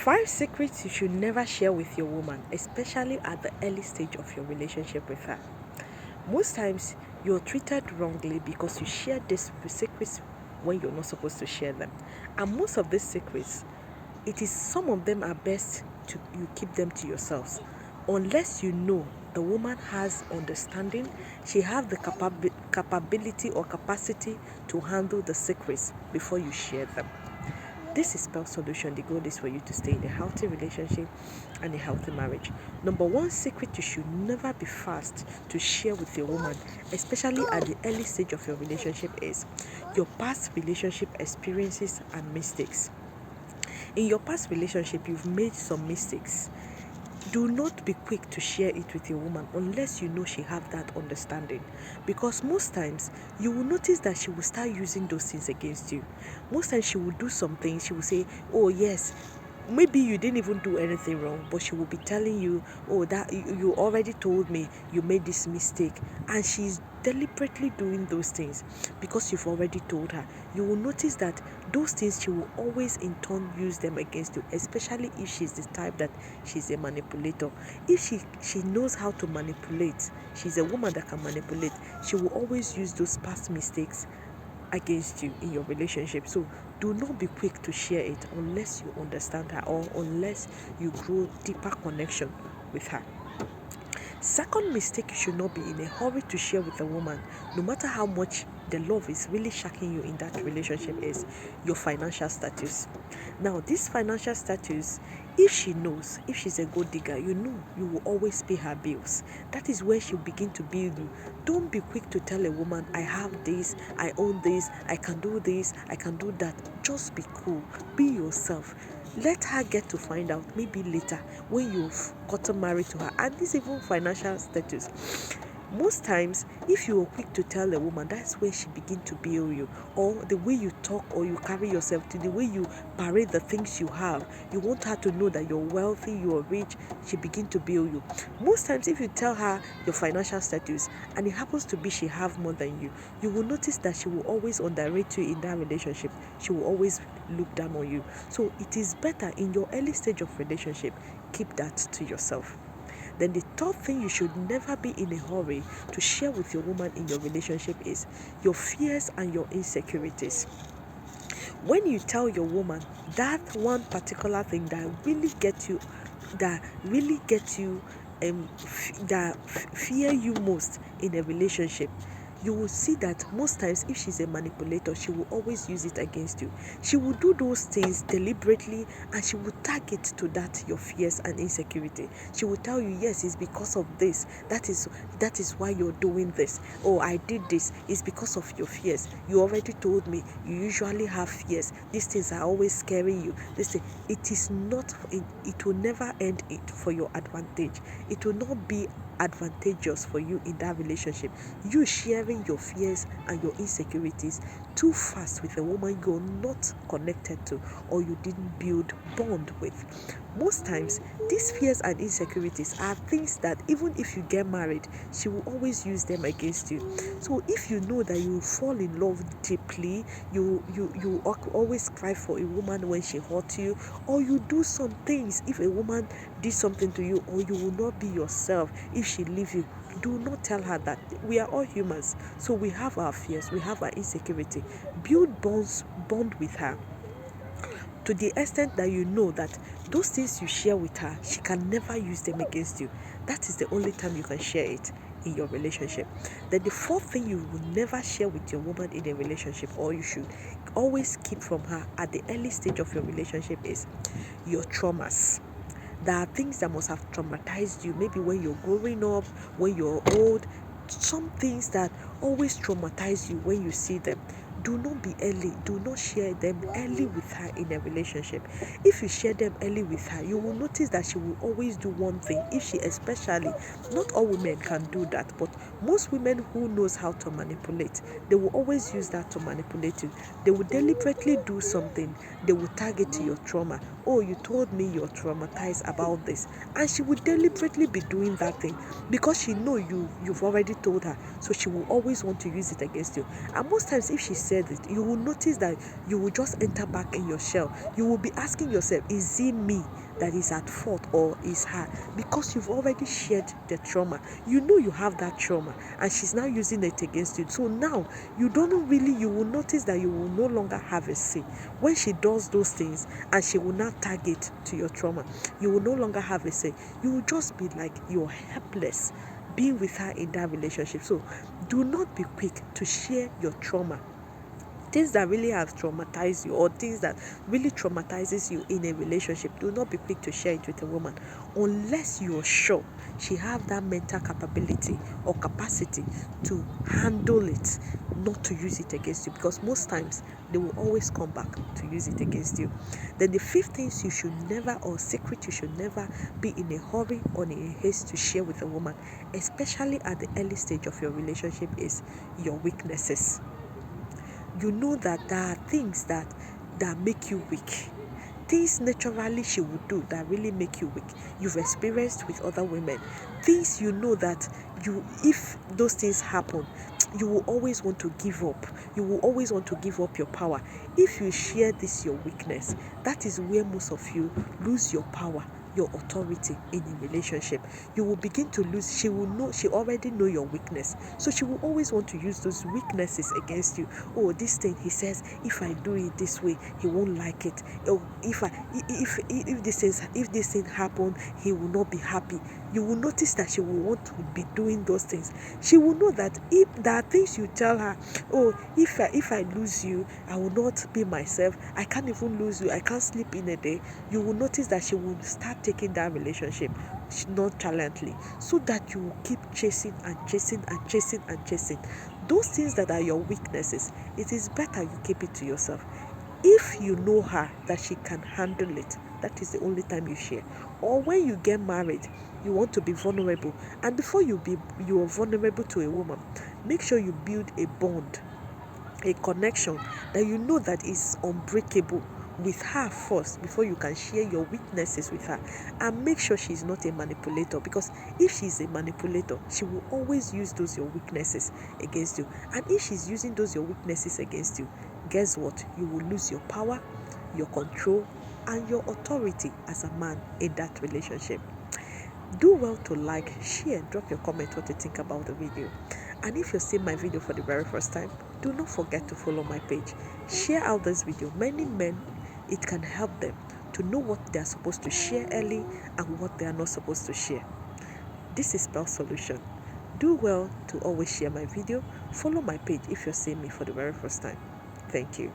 5 secrets you should never share with your woman, especially at the early stage of your relationship with her. Most times, you're treated wrongly because you share these secrets when you're not supposed to share them. And most of these secrets, some of them are best to you keep them to yourselves. Unless you know the woman has understanding, she has the capability or capacity to handle the secrets before you share them. This is Spell Solution. The goal is for you to stay in a healthy relationship and a healthy marriage. Number one secret you should never be fast to share with your woman, especially at the early stage of your relationship, is your past relationship experiences and mistakes. In your past relationship, you've made some mistakes. Do not be quick to share it with your woman unless you know she have that understanding, because most times you will notice that she will start using those things against you. Most times she will do some things, she will say, oh yes, maybe you didn't even do anything wrong, but she will be telling you, oh, that you already told me you made this mistake, and she's deliberately doing those things because you've already told her. You will notice that those things she will always in turn use them against you, especially if she's the type that she's a manipulator. If she knows how to manipulate, she's a woman that can manipulate, she will always use those past mistakes against you in your relationship. So do not be quick to share it unless you understand her or unless you grow deeper connection with her. Second mistake you should not be in a hurry to share with a woman, no matter how much the love is really shocking you in that relationship, is your financial status. Now, this financial status, if she knows, if she's a gold digger, you know you will always pay her bills. That is where she'll begin to build you. Don't be quick to tell a woman, I have this, I own this, I can do this, I can do that. Just be cool. Be yourself. Let her get to find out maybe later when you've gotten married to her. And this even financial status. Most times, if you are quick to tell a woman, that's where she begins to build you. Or the way you talk or you carry yourself, to the way you parade the things you have. You want her to know that you're wealthy, you're rich, she begins to build you. Most times, if you tell her your financial status and it happens to be she have more than you, you will notice that she will always underrate you in that relationship. She will always look down on you. So it is better in your early stage of relationship, keep that to yourself. Then the third thing you should never be in a hurry to share with your woman in your relationship is your fears and your insecurities. When you tell your woman that one particular thing that really gets you, that fear you most in a relationship, you will see that most times if she's a manipulator, she will always use it against you. She will do those things deliberately and she will target to that your fears and insecurity. She will tell you, yes, it's because of this. That is why you're doing this. Oh, I did this. It's because of your fears. You already told me you usually have fears. These things are always scaring you. It will never end it for your advantage. It will not be advantageous for you in that relationship. You sharing your fears and your insecurities too fast with a woman you're not connected to or you didn't build bond with. Most times, these fears and insecurities are things that even if you get married, she will always use them against you. So if you know that you fall in love deeply, you always cry for a woman when she hurts you, or you do some things if a woman did something to you, or you will not be yourself if she leaves you. Do not tell her that. We are all humans, so we have our fears, we have our insecurity. Build bond with her to the extent that you know that those things you share with her, she can never use them against you. That is the only time you can share it in your relationship. Then the fourth thing you will never share with your woman in a relationship, or you should always keep from her at the early stage of your relationship, is your traumas. There are things that must have traumatized you, maybe when you're growing up, when you're old, some things that always traumatize you when you see them. Do not share them early with her in a relationship. If you share them early with her, you will notice that she will always do one thing. Especially, not all women can do that, but most women who knows how to manipulate, they will always use that to manipulate you. They will deliberately do something. They will target your trauma. Oh, you told me you're traumatized about this. And she will deliberately be doing that thing because she know you've already told her. So she will always want to use it against you. And most times if she's said it, you will notice that you will just enter back in your shell. You will be asking yourself, is it me that is at fault or is her? Because you've already shared the trauma. You know you have that trauma and she's now using it against you. So now you will notice that you will no longer have a say. When she does those things and she will not target to your trauma, you will no longer have a say. You will just be like you're helpless being with her in that relationship. So do not be quick to share your trauma. Things that really have traumatized you or things that really traumatizes you in a relationship, do not be quick to share it with a woman unless you're sure she have that mental capability or capacity to handle it, not to use it against you, because most times they will always come back to use it against you. Then the fifth things you should never, or secret you should never be in a hurry or in a haste to share with a woman, especially at the early stage of your relationship, is your weaknesses. You know that there are things that make you weak. Things naturally she would do that really make you weak. You've experienced with other women. Things you know that if those things happen, you will always want to give up. You will always want to give up your power. If you share this, your weakness, that is where most of you lose your power, your authority in a relationship. You will begin to lose. She already know your weakness, so she will always want to use those weaknesses against you. Oh, this thing, he says, if I do it this way, he won't like it. Oh, if this thing happen, he will not be happy. You will notice that she will want to be doing those things. She will know that if there are things you tell her, oh, if I lose you, I will not be myself. I can't even lose you. I can't sleep in a day. You will notice that she will start taking that relationship nonchalantly, so that you will keep chasing and chasing and chasing and chasing. Those things that are your weaknesses, it is better you keep it to yourself. If you know her that she can handle it, that is the only time you share. Or when you get married, you want to be vulnerable, and before you are vulnerable to a woman, make sure you build a bond, a connection that you know that is unbreakable with her first, before you can share your weaknesses with her. And make sure she's not a manipulator, because if she's a manipulator, she will always use those your weaknesses against you. And if she's using those your weaknesses against you, guess what? You will lose your power, your control, and your authority as a man in that relationship. Do well to like, share, drop your comment what you think about the video. And if you're seeing my video for the very first time, do not forget to follow my page. Share out this video. Many men, it can help them to know what they are supposed to share early and what they are not supposed to share. This is Spell Solution. Do well to always share my video. Follow my page if you're seeing me for the very first time. Thank you.